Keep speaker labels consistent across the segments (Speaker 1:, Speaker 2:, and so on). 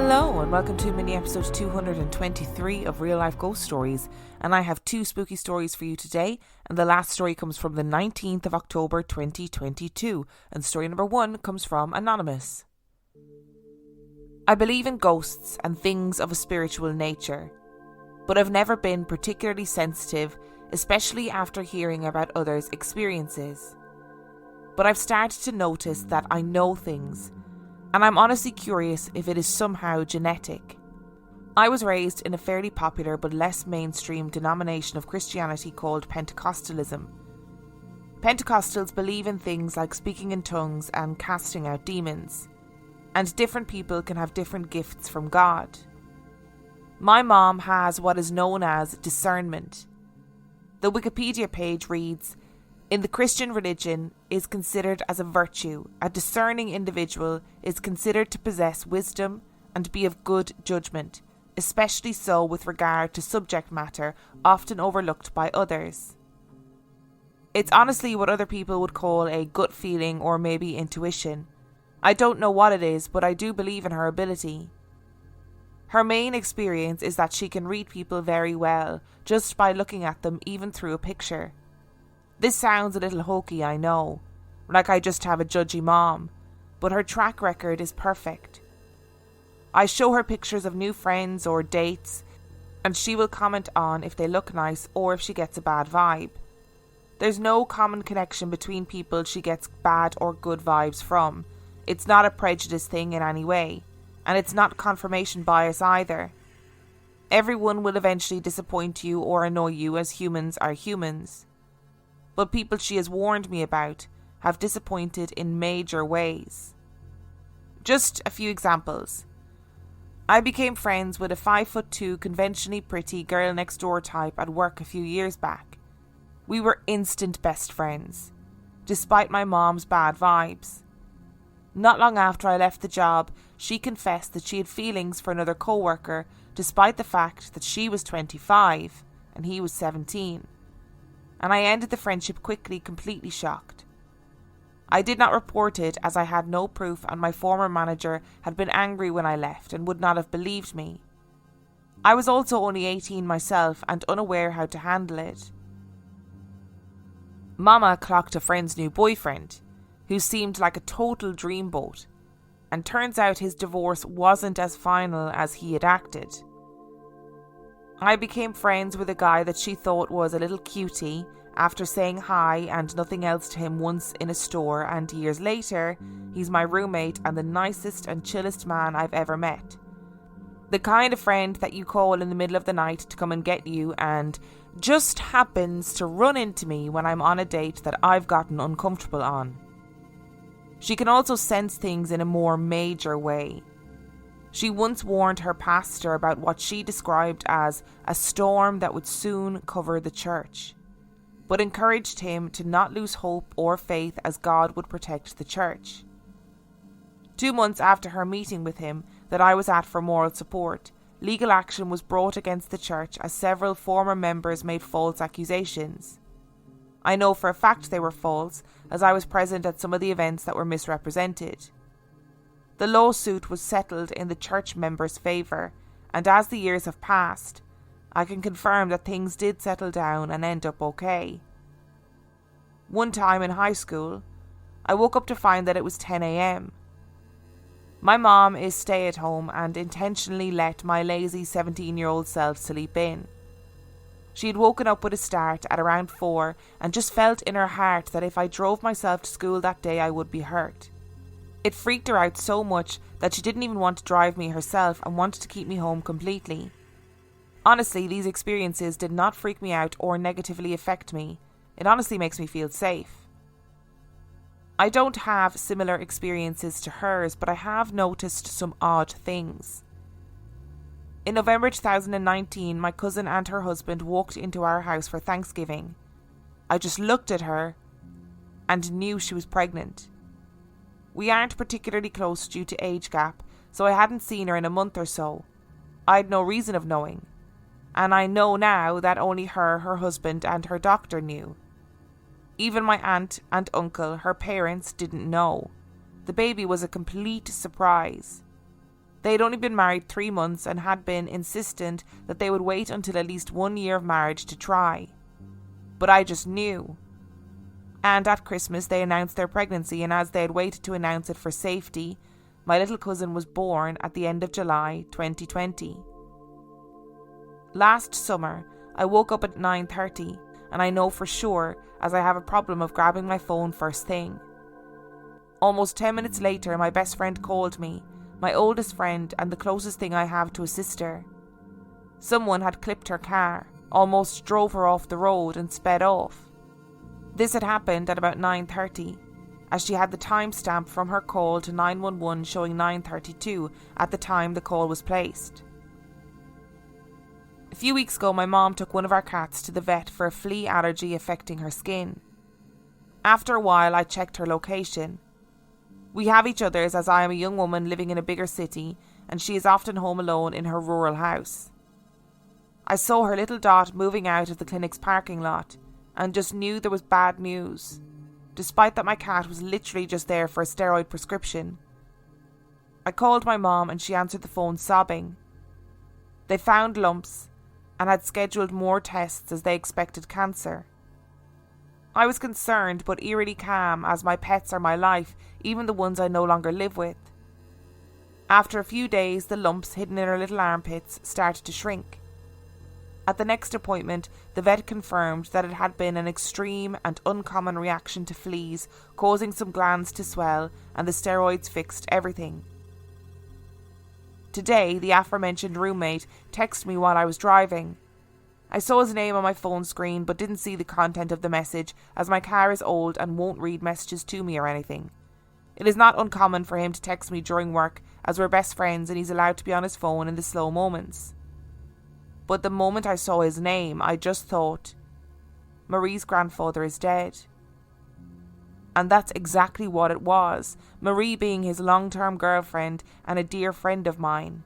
Speaker 1: Hello and welcome to mini episode 223 of Real Life Ghost Stories, and I have two spooky stories for you today, and the last story comes from the 19th of October 2022, and story number 1 comes from Anonymous. I believe in ghosts and things of a spiritual nature, but I've never been particularly sensitive, especially after hearing about others' experiences. But I've started to notice that I know things, and I'm honestly curious if it is somehow genetic. I was raised in a fairly popular but less mainstream denomination of Christianity called Pentecostalism. Pentecostals believe in things like speaking in tongues and casting out demons, and different people can have different gifts from God. My mom has what is known as discernment. The Wikipedia page reads, "In the Christian religion is considered as a virtue. A discerning individual is considered to possess wisdom and be of good judgment, especially so with regard to subject matter often overlooked by others." It's honestly what other people would call a gut feeling or maybe intuition. I don't know what it is, but I do believe in her ability. Her main experience is that she can read people very well, just by looking at them even through a picture. This sounds a little hokey, I know, like I just have a judgy mom, but her track record is perfect. I show her pictures of new friends or dates, and she will comment on if they look nice or if she gets a bad vibe. There's no common connection between people she gets bad or good vibes from. It's not a prejudice thing in any way, and it's not confirmation bias either. Everyone will eventually disappoint you or annoy you, as humans are humans. But people she has warned me about have disappointed in major ways. Just a few examples. I became friends with a 5'2" conventionally pretty girl next door type at work a few years back. We were instant best friends, despite my mom's bad vibes. Not long after I left the job, she confessed that she had feelings for another co-worker, despite the fact that she was 25 and he was 17. And I ended the friendship quickly, completely shocked. I did not report it as I had no proof, and my former manager had been angry when I left and would not have believed me. I was also only 18 myself and unaware how to handle it. Mama clocked a friend's new boyfriend, who seemed like a total dreamboat, and turns out his divorce wasn't as final as he had acted. I became friends with a guy that she thought was a little cutie after saying hi and nothing else to him once in a store, and years later, he's my roommate and the nicest and chillest man I've ever met. The kind of friend that you call in the middle of the night to come and get you and just happens to run into me when I'm on a date that I've gotten uncomfortable on. She can also sense things in a more major way. She once warned her pastor about what she described as a storm that would soon cover the church, but encouraged him to not lose hope or faith, as God would protect the church. 2 months after her meeting with him that I was at for moral support, legal action was brought against the church as several former members made false accusations. I know for a fact they were false, as I was present at some of the events that were misrepresented. The lawsuit was settled in the church members' favour, and as the years have passed, I can confirm that things did settle down and end up okay. One time in high school, I woke up to find that it was 10 a.m. My mom is stay-at-home and intentionally let my lazy 17-year-old self sleep in. She had woken up with a start at around 4 and just felt in her heart that if I drove myself to school that day I would be hurt. It freaked her out so much that she didn't even want to drive me herself and wanted to keep me home completely. Honestly, these experiences did not freak me out or negatively affect me. It honestly makes me feel safe. I don't have similar experiences to hers, but I have noticed some odd things. In November 2019, my cousin and her husband walked into our house for Thanksgiving. I just looked at her and knew she was pregnant. We aren't particularly close due to age gap, so I hadn't seen her in a month or so. I had no reason of knowing, and I know now that only her husband and her doctor knew. Even my aunt and uncle, her parents, didn't know. The baby was a complete surprise. They had only been married 3 months and had been insistent that they would wait until at least 1 year of marriage to try. But I just knew. And at Christmas they announced their pregnancy, and as they had waited to announce it for safety, my little cousin was born at the end of July 2020. Last summer, I woke up at 9:30, and I know for sure as I have a problem of grabbing my phone first thing. Almost 10 minutes later, my best friend called me, my oldest friend and the closest thing I have to a sister. Someone had clipped her car, almost drove her off the road and sped off. This had happened at about 9:30, as she had the timestamp from her call to 911 showing 9:32 at the time the call was placed. A few weeks ago, my mom took one of our cats to the vet for a flea allergy affecting her skin. After a while, I checked her location. We have each other's, as I am a young woman living in a bigger city and she is often home alone in her rural house. I saw her little dot moving out of the clinic's parking lot and just knew there was bad news, despite that my cat was literally just there for a steroid prescription. I called my mom and she answered the phone sobbing. They found lumps and had scheduled more tests as they expected cancer. I was concerned but eerily calm, as my pets are my life, even the ones I no longer live with. After a few days, the lumps hidden in her little armpits started to shrink. At the next appointment, the vet confirmed that it had been an extreme and uncommon reaction to fleas, causing some glands to swell, and the steroids fixed everything. Today, the aforementioned roommate texted me while I was driving. I saw his name on my phone screen but didn't see the content of the message, as my car is old and won't read messages to me or anything. It is not uncommon for him to text me during work, as we're best friends and he's allowed to be on his phone in the slow moments. But the moment I saw his name, I just thought, Marie's grandfather is dead. And that's exactly what it was, Marie being his long-term girlfriend and a dear friend of mine.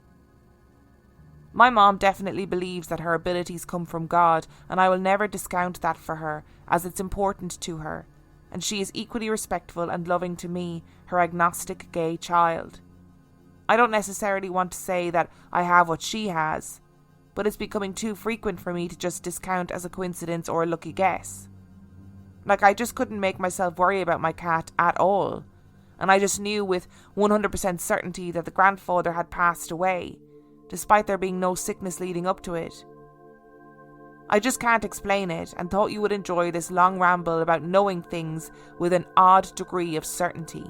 Speaker 1: My mom definitely believes that her abilities come from God, and I will never discount that for her, as it's important to her, and she is equally respectful and loving to me, her agnostic gay child. I don't necessarily want to say that I have what she has, but it's becoming too frequent for me to just discount as a coincidence or a lucky guess. Like, I just couldn't make myself worry about my cat at all, and I just knew with 100% certainty that the grandfather had passed away, despite there being no sickness leading up to it. I just can't explain it, and thought you would enjoy this long ramble about knowing things with an odd degree of certainty.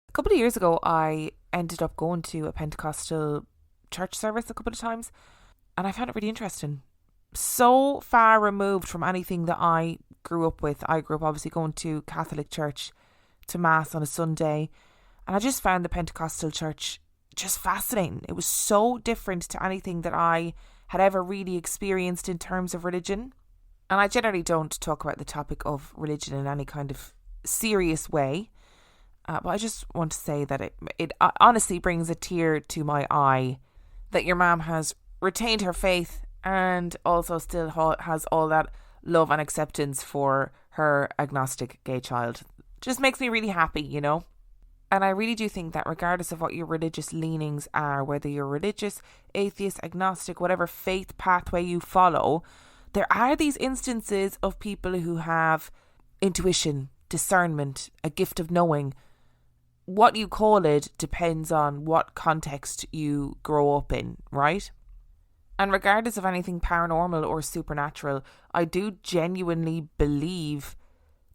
Speaker 1: A couple of years ago, I ended up going to a Pentecostal church service a couple of times, and I found it really interesting. So far removed from anything that I grew up with. I grew up obviously going to Catholic church, to Mass on a Sunday, and I just found the Pentecostal church just fascinating. It was so different to anything that I had ever really experienced in terms of religion. And I generally don't talk about the topic of religion in any kind of serious way. But I just want to say that it honestly brings a tear to my eye that your mum has retained her faith and also still has all that love and acceptance for her agnostic gay child. Just makes me really happy, you know? And I really do think that regardless of what your religious leanings are, whether you're religious, atheist, agnostic, whatever faith pathway you follow, there are these instances of people who have intuition, discernment, a gift of knowing. What you call it depends on what context you grow up in, right? And regardless of anything paranormal or supernatural, I do genuinely believe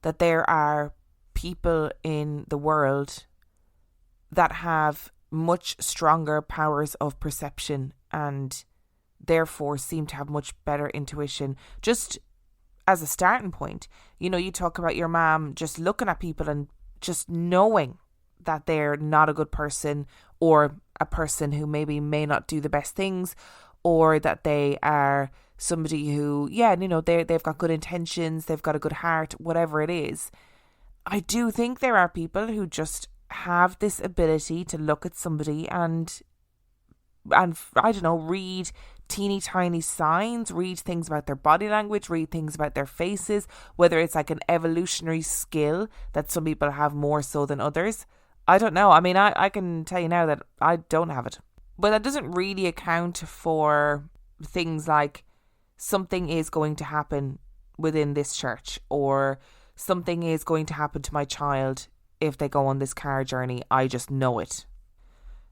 Speaker 1: that there are people in the world that have much stronger powers of perception and therefore seem to have much better intuition. Just as a starting point, you know, you talk about your mom just looking at people and just knowing that they're not a good person, or a person who maybe may not do the best things, or that they are somebody who, yeah, you know, they've got good intentions, they've got a good heart, whatever it is. I do think there are people who just have this ability to look at somebody and I don't know, read teeny tiny signs, read things about their body language, read things about their faces, whether it's like an evolutionary skill that some people have more so than others. I don't know. I mean, I can tell you now that I don't have it. But that doesn't really account for things like something is going to happen within this church, or something is going to happen to my child if they go on this car journey. I just know it.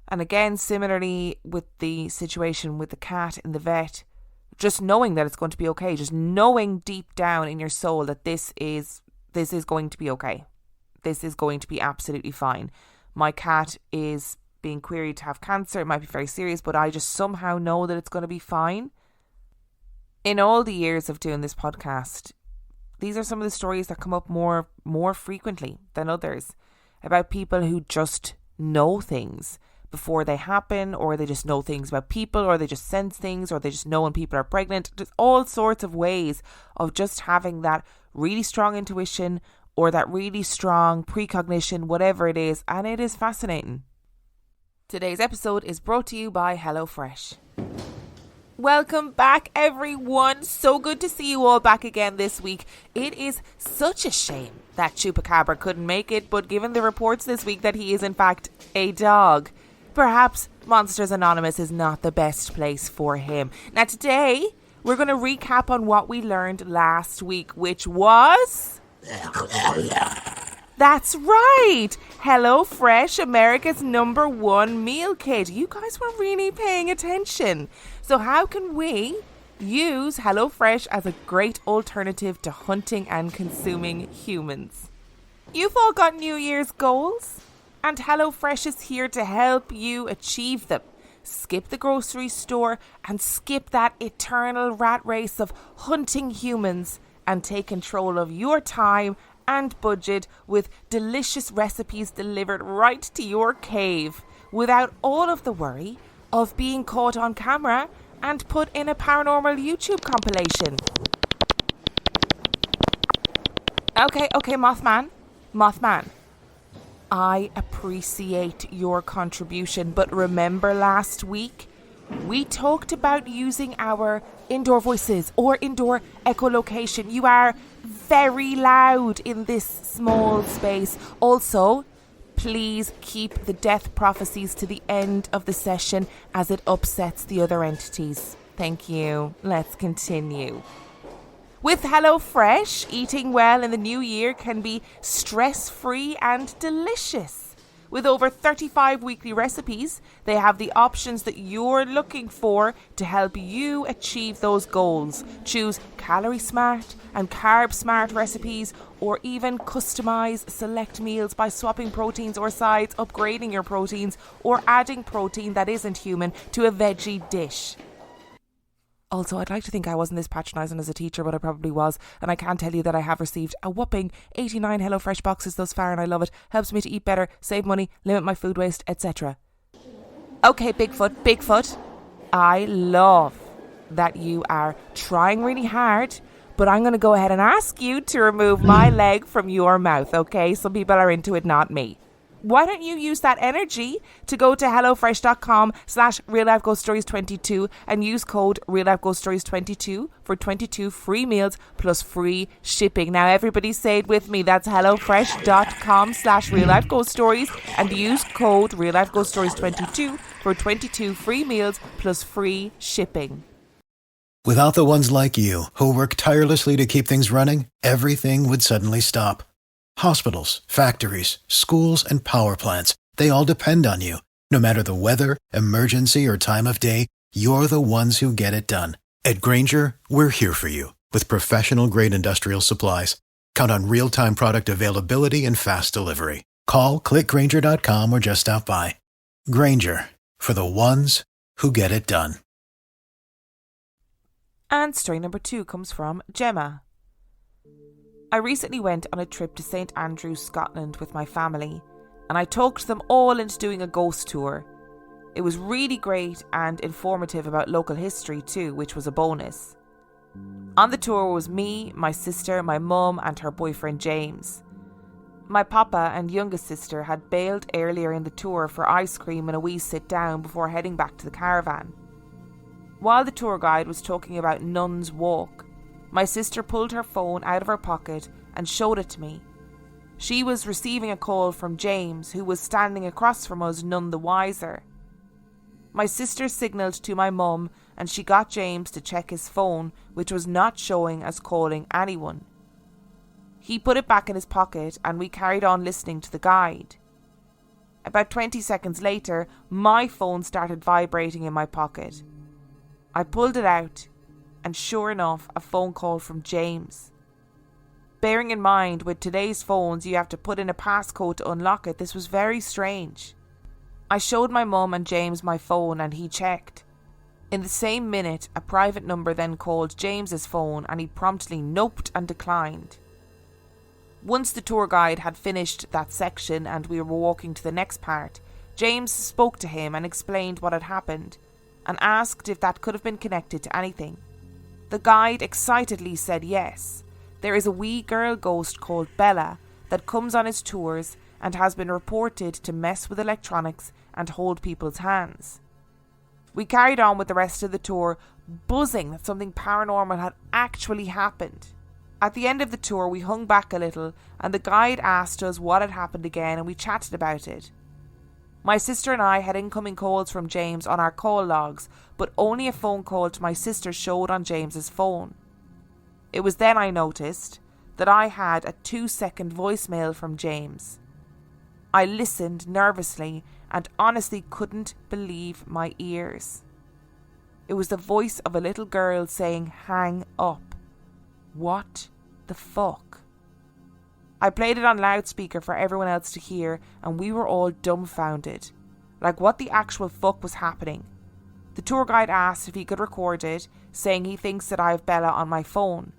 Speaker 1: And again, similarly with the situation with the cat in the vet, just knowing that it's going to be okay, just knowing deep down in your soul that this is going to be okay. This is going to be absolutely fine. My cat is being queried to have cancer. It might be very serious, but I just somehow know that it's going to be fine. In all the years of doing this podcast, these are some of the stories that come up more frequently than others, about people who just know things before they happen, or they just know things about people, or they just sense things, or they just know when people are pregnant. There's all sorts of ways of just having that really strong intuition or that really strong precognition, whatever it is, and it is fascinating. Today's episode is brought to you by HelloFresh. Welcome back, everyone. So good to see you all back again this week. It is such a shame that Chupacabra couldn't make it, but given the reports this week that he is in fact a dog, perhaps Monsters Anonymous is not the best place for him. Now today, we're going to recap on what we learned last week, which was... That's right! HelloFresh, America's #1 meal kit. You guys were really paying attention. So how can we use HelloFresh as a great alternative to hunting and consuming humans? You've all got New Year's goals, and HelloFresh is here to help you achieve them. Skip the grocery store and skip that eternal rat race of hunting humans, and take control of your time and budget with delicious recipes delivered right to your cave, without all of the worry of being caught on camera and put in a paranormal YouTube compilation. Okay, Mothman. I appreciate your contribution, but remember last week we talked about using our indoor voices or indoor echolocation. You are very loud in this small space. Also, please keep the death prophecies to the end of the session, as it upsets the other entities. Thank you. Let's continue. With HelloFresh, eating well in the new year can be stress-free and delicious. With over 35 weekly recipes, they have the options that you're looking for to help you achieve those goals. Choose calorie smart and carb smart recipes, or even customize select meals by swapping proteins or sides, upgrading your proteins, or adding protein that isn't human to a veggie dish. Also, I'd like to think I wasn't this patronising as a teacher, but I probably was. And I can tell you that I have received a whopping 89 HelloFresh boxes thus far, and I love it. Helps me to eat better, save money, limit my food waste, etc. Okay, Bigfoot. I love that you are trying really hard, but I'm going to go ahead and ask you to remove my leg from your mouth, okay? Some people are into it, not me. Why don't you use that energy to go to hellofresh.com/reallifeghoststories22 and use code reallifeghoststories22 for 22 free meals plus free shipping. Now everybody say it with me. That's hellofresh.com/reallifeghoststories and use code reallifeghoststories22 for 22 free meals plus free shipping.
Speaker 2: Without the ones like you, who work tirelessly to keep things running, everything would suddenly stop. Hospitals, factories, schools, and power plants, they all depend on you. No matter the weather, emergency, or time of day, you're the ones who get it done. At Grainger, we're here for you with professional-grade industrial supplies. Count on real-time product availability and fast delivery. Call, click Grainger.com, or just stop by. Grainger, for the ones who get it done.
Speaker 1: And story number 2 comes from Gemma. I recently went on a trip to St Andrews, Scotland with my family, and I talked them all into doing a ghost tour. It was really great and informative about local history too, which was a bonus. On the tour was me, my sister, my mum and her boyfriend James. My papa and youngest sister had bailed earlier in the tour for ice cream and a wee sit down before heading back to the caravan. While the tour guide was talking about Nun's Walk, my sister pulled her phone out of her pocket and showed it to me. She was receiving a call from James, who was standing across from us none the wiser. My sister signalled to my mum and she got James to check his phone, which was not showing as calling anyone. He put it back in his pocket and we carried on listening to the guide. About 20 seconds later, my phone started vibrating in my pocket. I pulled it out and sure enough, a phone call from James. Bearing in mind, with today's phones, you have to put in a passcode to unlock it, this was very strange. I showed my mum and James my phone and he checked. In the same minute, a private number then called James's phone and he promptly noped and declined. Once the tour guide had finished that section and we were walking to the next part, James spoke to him and explained what had happened and asked if that could have been connected to anything. The guide excitedly said yes. There is a wee girl ghost called Bella that comes on his tours and has been reported to mess with electronics and hold people's hands. We carried on with the rest of the tour, buzzing that something paranormal had actually happened. At the end of the tour, we hung back a little and the guide asked us what had happened again and we chatted about it. My sister and I had incoming calls from James on our call logs, but only a phone call to my sister showed on James's phone. It was then I noticed that I had a 2-second voicemail from James. I listened nervously and honestly couldn't believe my ears. It was the voice of a little girl saying, "Hang up." What the fuck? I played it on loudspeaker for everyone else to hear and we were all dumbfounded. Like, what the actual fuck was happening? The tour guide asked if he could record it, saying he thinks that I have Bella on my phone.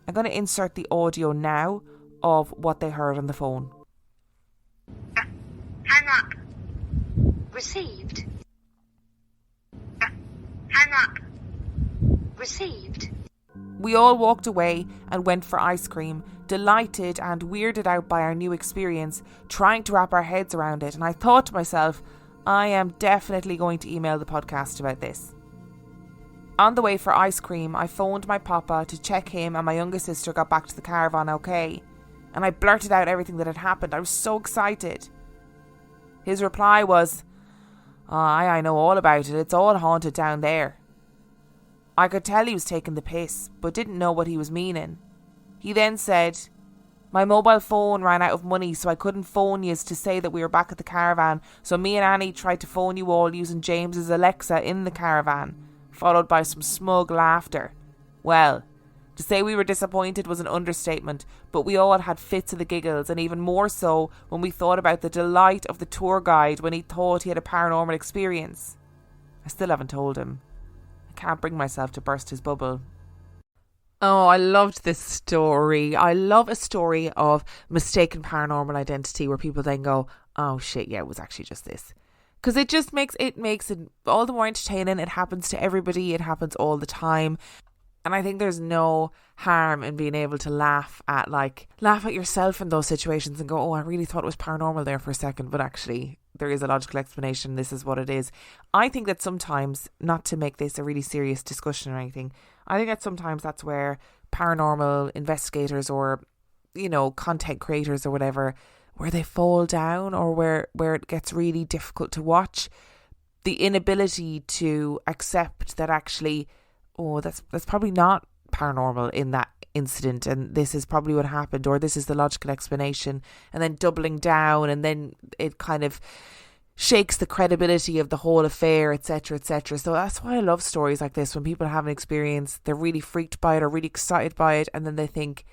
Speaker 1: I'm going to insert the audio now of what they heard on the phone.
Speaker 3: Hang up. Received. Hang up. Received.
Speaker 1: We all walked away and went for ice cream, delighted and weirded out by our new experience, trying to wrap our heads around it, and I thought to myself, I am definitely going to email the podcast about this. On the way for ice cream, I phoned my papa to check him and my younger sister got back to the caravan okay, and I blurted out everything that had happened. I was so excited. His reply was, I know all about it, it's all haunted down there. I could tell he was taking the piss, but didn't know what he was meaning. He then said, my mobile phone ran out of money so I couldn't phone yous to say that we were back at the caravan, so me and Annie tried to phone you all using James's Alexa in the caravan, followed by some smug laughter. Well, to say we were disappointed was an understatement, but we all had fits of the giggles, and even more so when we thought about the delight of the tour guide when he thought he had a paranormal experience. I still haven't told him. I can't bring myself to burst his bubble. Oh, I loved this story. I love a story of mistaken paranormal identity where people then go, oh shit, yeah, it was actually just this. Because it just makes it all the more entertaining. It happens to everybody. It happens all the time. And I think there's no harm in being able to laugh at yourself in those situations and go, oh, I really thought it was paranormal there for a second, but actually there is a logical explanation. This is what it is. I think that sometimes, not to make this a really serious discussion or anything, I think that sometimes that's where paranormal investigators or, content creators or whatever, where they fall down or where it gets really difficult to watch. The inability to accept that actually, oh, that's probably not paranormal in that incident and this is probably what happened, or this is the logical explanation, and then doubling down, and then it kind of shakes the credibility of the whole affair, etc., etc. So that's why I love stories like this, when people have an experience, they're really freaked by it or really excited by it, and then they think,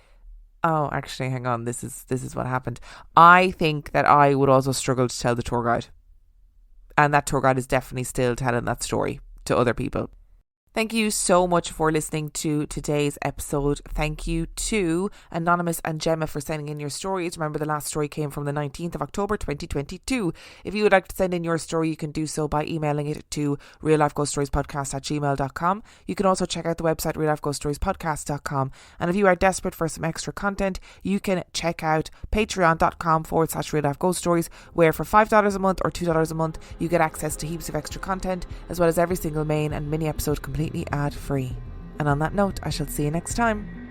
Speaker 1: oh, actually, hang on, this is what happened. I think that I would also struggle to tell the tour guide, and that tour guide is definitely still telling that story to other people. Thank you so much for listening to today's episode. Thank you to Anonymous and Gemma for sending in your stories. Remember, the last story came from the 19th of October 2022. If you would like to send in your story, you can do so by emailing it to reallifeghoststoriespodcast@gmail.com. You can also check out the website reallifeghoststoriespodcast.com. And if you are desperate for some extra content, you can check out patreon.com/reallifeghoststories, where for $5 a month or $2 a month, you get access to heaps of extra content, as well as every single main and mini episode completely ad-free. And on that note, I shall see you next time.